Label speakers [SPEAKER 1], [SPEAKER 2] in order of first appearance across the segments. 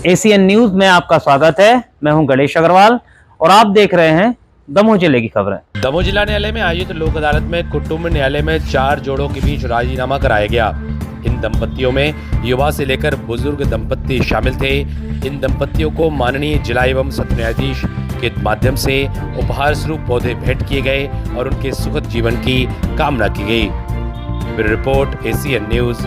[SPEAKER 1] ACN news में आपका स्वागत है। मैं हूं गणेश अग्रवाल और आप देख रहे हैं दमोह जिले की खबरें।
[SPEAKER 2] दमोह जिला न्यायालय में आयोजित लोक अदालत में कुटुंब न्यायालय में 4 जोड़ों के बीच राजीनामा कराया गया। इन दंपतियों में युवा से लेकर बुजुर्ग दंपति शामिल थे। इन दंपतियों को माननीय जिला एवं सत्र न्यायाधीश के माध्यम से उपहार स्वरूप पौधे भेंट किए गए और उनके सुखद जीवन की कामना की गई। Bureau report, ACN news.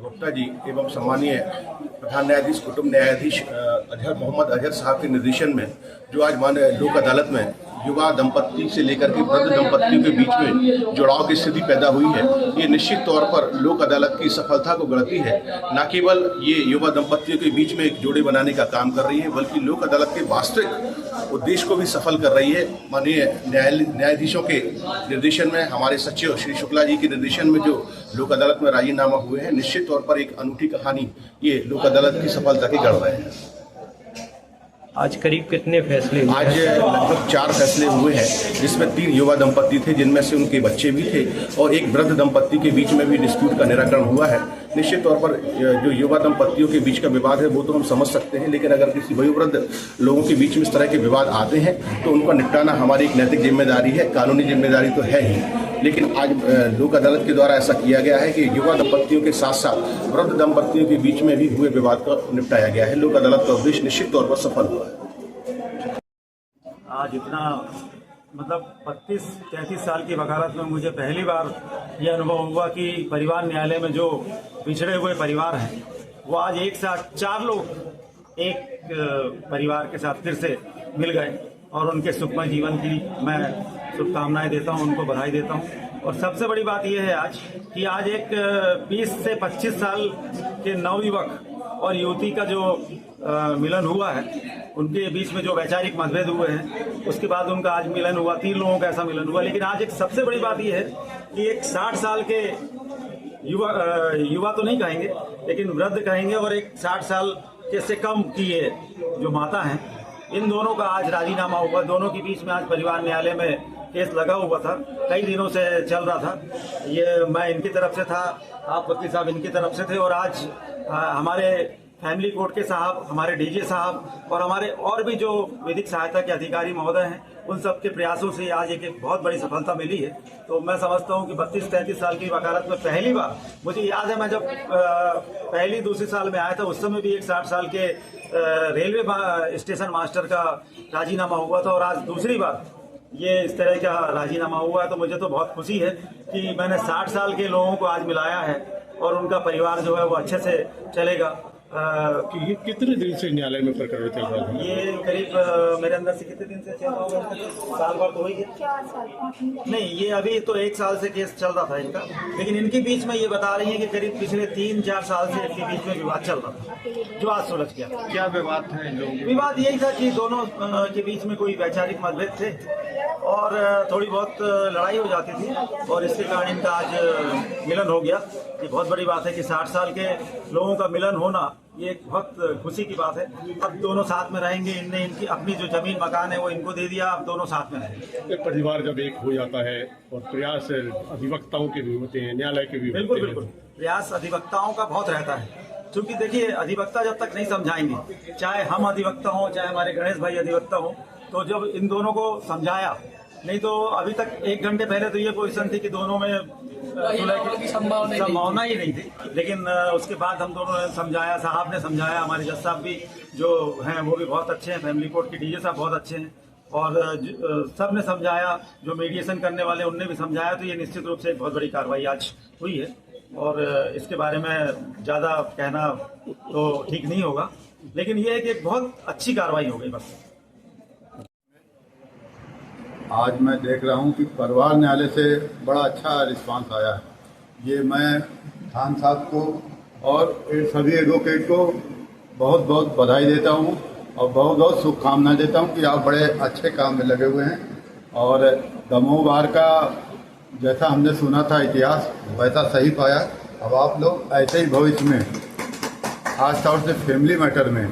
[SPEAKER 3] Gupta ji एवं सम्मानीय प्रधान न्यायाधीश कुटुंब न्यायाधीश अजहर मोहम्मद अजहर साहब के निर्देशन में जो आज माननीय लोक अदालत में युवा दंपत्ति से लेकर के वृद्ध दंपत्तियों के बीच में जुड़ाव की स्थिति पैदा हुई है, ये निश्चित तौर पर लोक अदालत की सफलता को गढ़ती है। न केवल ये युवा दंपत्तियों के बीच में एक जोड़े बनाने का काम कर रही है, बल्कि लोक अदालत के वास्तविक उद्देश्य को भी सफल कर रही है। माननीय न्यायाधीशों के निर्देशन में, हमारे सचिव श्री शुक्ला जी के निर्देशन में जो लोक अदालत में राजीनामा हुए हैं, निश्चित तौर पर एक अनूठी कहानी ये लोक अदालत की सफलता की गढ़ रहे हैं।
[SPEAKER 4] आज करीब कितने फैसले हुए?
[SPEAKER 3] आज लगभग 4 फैसले हुए हैं, जिसमें 3 युवा दंपत्ति थे, जिनमें से उनके बच्चे भी थे, और एक वृद्ध दंपत्ति के बीच में भी डिस्प्यूट का निराकरण हुआ है। निश्चित तौर पर जो युवा दंपत्तियों के बीच का विवाद है वो तो हम समझ सकते हैं, लेकिन अगर किसी वयोवृद्ध लोगों के बीच में इस तरह के विवाद आते हैं तो उनका निपटाना हमारी एक नैतिक जिम्मेदारी है, कानूनी जिम्मेदारी तो है ही। लेकिन आज लोक अदालत के द्वारा ऐसा किया गया है कि युवा दंपत्तियों के साथ साथ वृद्ध दंपत्तियों के बीच में भी हुए विवाद का निपटाया गया है। लोक अदालत का उद्देश्य निश्चित तौर पर सफल हुआ है।
[SPEAKER 5] आज इतना मतलब 32-33 साल की वकालत में मुझे पहली बार यह अनुभव हुआ कि परिवार न्यायालय में जो पिछड़े हुए परिवार हैं वो आज एक साथ 4 लोग एक परिवार के साथ फिर से मिल गए, और उनके सुखमय जीवन की मैं शुभकामनाएं देता हूं, उनको बधाई देता हूं। और सबसे बड़ी बात यह है आज कि आज एक 20 से 25 साल के नवयुवक और युवती का जो मिलन हुआ है, उनके बीच में जो वैचारिक मतभेद हुए हैं उसके बाद उनका आज मिलन हुआ। 3 लोगों का ऐसा मिलन हुआ। लेकिन आज एक सबसे बड़ी बात यह है कि एक 60 साल के युवा तो नहीं कहेंगे लेकिन वृद्ध कहेंगे, और एक 60 साल के से कम की ये जो माता हैं, इन दोनों का आज राजीनामा हुआ। दोनों के बीच में आज परिवार न्यायालय में केस लगा हुआ था, कई दिनों से चल रहा था। ये मैं इनकी तरफ से था, आप वकील साहब इनकी तरफ से थे, और आज हमारे फैमिली कोर्ट के साहब, हमारे डीजे साहब और हमारे और भी जो विधिक सहायता के अधिकारी महोदय हैं, उन सब के प्रयासों से आज एक बहुत बड़ी सफलता मिली है। तो मैं समझता हूं कि 32-33 साल की वकालत में पहली बार, मुझे याद है मैं जब पहली दूसरी साल में आया था उस समय भी एक 60 साल के रेलवे स्टेशन मास्टर का राजीनामा हुआ था, और आज दूसरी बार ये इस तरह का राजीनामा हुआ है। तो मुझे तो बहुत खुशी है कि मैंने 60 साल के लोगों को आज मिलाया है और उनका परिवार जो है वो अच्छे से चलेगा।
[SPEAKER 6] कि ये कितने दिन से न्यायालय में प्रकरण चल रहा है?
[SPEAKER 5] ये करीब मेरे अंदर से कितने दिन से चल रहा होगा? साल भर तो हो ही गया।
[SPEAKER 7] 4 साल
[SPEAKER 5] नहीं, ये अभी तो 1 साल से केस चल रहा था इनका, लेकिन इनके बीच में ये बता रही है कि करीब पिछले 3-4 साल से इनके बीच में विवाद चल रहा था, जो आज सुलझ गया।
[SPEAKER 6] क्या विवाद था इन लोगों के?
[SPEAKER 5] विवाद यही था कि दोनों के बीच में कोई वैचारिक मतभेद थे और थोड़ी बहुत लड़ाई हो जाती थी, और इसके कारण इनका आज मिलन हो गया। ये बहुत बड़ी बात है कि 60 साल के लोगों का मिलन होना, ये एक बहुत खुशी की बात है। अब दोनों साथ में रहेंगे। इनने इनकी अपनी जो जमीन मकान है वो इनको दे दिया, अब दोनों साथ में रहेंगे।
[SPEAKER 6] एक परिवार जब एक हो जाता है और प्रयास अधिवक्ताओं के भी होते हैं, न्यायालय के भी
[SPEAKER 5] बिल्कुल
[SPEAKER 6] होते
[SPEAKER 5] बिल्कुल
[SPEAKER 6] हैं।
[SPEAKER 5] प्रयास अधिवक्ताओं का बहुत रहता है, क्योंकि देखिए अधिवक्ता जब तक नहीं समझाएंगे, चाहे हम अधिवक्ता हों चाहे हमारे गणेश भाई अधिवक्ता हों, तो जब इन दोनों को समझाया, नहीं तो अभी तक 1 घंटे पहले तो ये पोजीशन थी कि दोनों में सुलह की संभावना ही नहीं थी। लेकिन उसके बाद हम दोनों ने समझाया, साहब ने समझाया, हमारे जज साहब भी जो हैं वो भी बहुत अच्छे हैं, फैमिली कोर्ट के डीजे साहब बहुत अच्छे हैं, और सब ने समझाया, जो मीडिएशन करने वाले उनने भी समझाया। तो ये निश्चित रूप से एक बहुत बड़ी कार्रवाई आज हुई है, और इसके बारे में ज़्यादा कहना तो ठीक नहीं होगा, लेकिन ये है कि एक बहुत अच्छी कार्रवाई हो गई। बस
[SPEAKER 8] आज मैं देख रहा हूं कि परिवार न्यायालय से बड़ा अच्छा रिस्पांस आया है। ये मैं खान साहब को और सभी एडवोकेट को बहुत बहुत बधाई देता हूं और बहुत बहुत शुभकामनाएं देता हूं कि आप बड़े अच्छे काम में लगे हुए हैं। और दमोह बार का जैसा हमने सुना था इतिहास, वैसा सही पाया। अब आप लोग ऐसे ही भविष्य में, खास तौर से फैमिली मैटर में,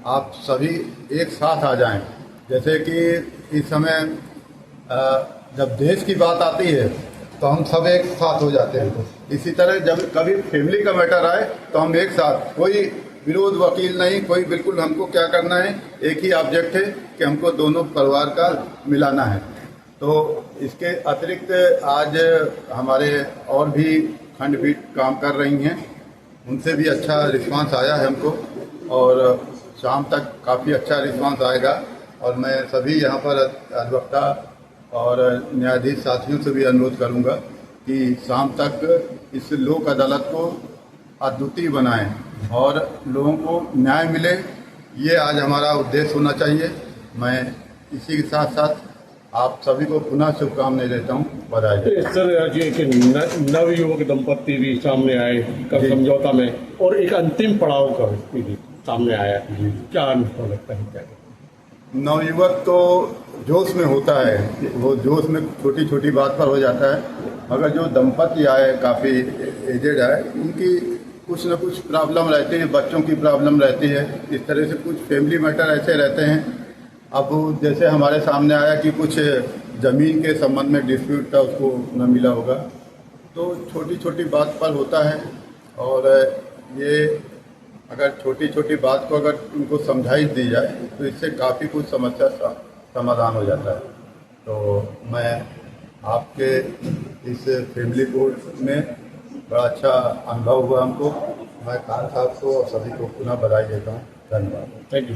[SPEAKER 8] आप सभी एक साथ आ जाएं। जैसे कि इस समय जब देश की बात आती है तो हम सब एक साथ हो जाते हैं, इसी तरह जब कभी फैमिली का मैटर आए तो हम एक साथ, कोई विरोध वकील नहीं, कोई, बिल्कुल हमको क्या करना है, एक ही ऑब्जेक्ट है कि हमको दोनों परिवार का मिलाना है। तो इसके अतिरिक्त आज हमारे और भी खंडपीठ काम कर रही हैं, उनसे भी अच्छा रिस्पांस आया है हमको, और शाम तक काफ़ी अच्छा रिस्पांस आएगा। और मैं सभी यहाँ पर अधिवक्ता और न्यायाधीश साथियों से भी अनुरोध करूंगा कि शाम तक इस लोक अदालत को अद्वितीय बनाएं और लोगों को न्याय मिले, ये आज हमारा उद्देश्य होना चाहिए। मैं इसी के साथ साथ आप सभी को पुनः शुभकामनाएं देता हूँ, बधाई।
[SPEAKER 6] सर, आज एक नवयुवक दंपत्ति भी सामने आए कल समझौता में, और एक अंतिम पड़ाव का भी सामने आया, क्या अनुभव लगता है? क्या
[SPEAKER 8] नवयुवक तो जोश में होता है, वो जोश में छोटी छोटी बात पर हो जाता है, मगर जो दंपति आए, काफ़ी एजेड है, उनकी कुछ न कुछ प्रॉब्लम रहती है, बच्चों की प्रॉब्लम रहती है, इस तरह से कुछ फैमिली मैटर ऐसे रहते हैं। अब जैसे हमारे सामने आया कि कुछ ज़मीन के संबंध में डिस्प्यूट था, उसको न मिला होगा, तो छोटी छोटी बात पर होता है। और ये अगर छोटी छोटी बात को अगर उनको समझाई दी जाए तो इससे काफ़ी कुछ समस्या समाधान हो जाता है। तो मैं आपके इस फैमिली कोर्ट में बड़ा अच्छा अनुभव हुआ हमको। मैं खान साहब को और सभी को पुनः बधाई देता हूँ। धन्यवाद।
[SPEAKER 6] Thank you.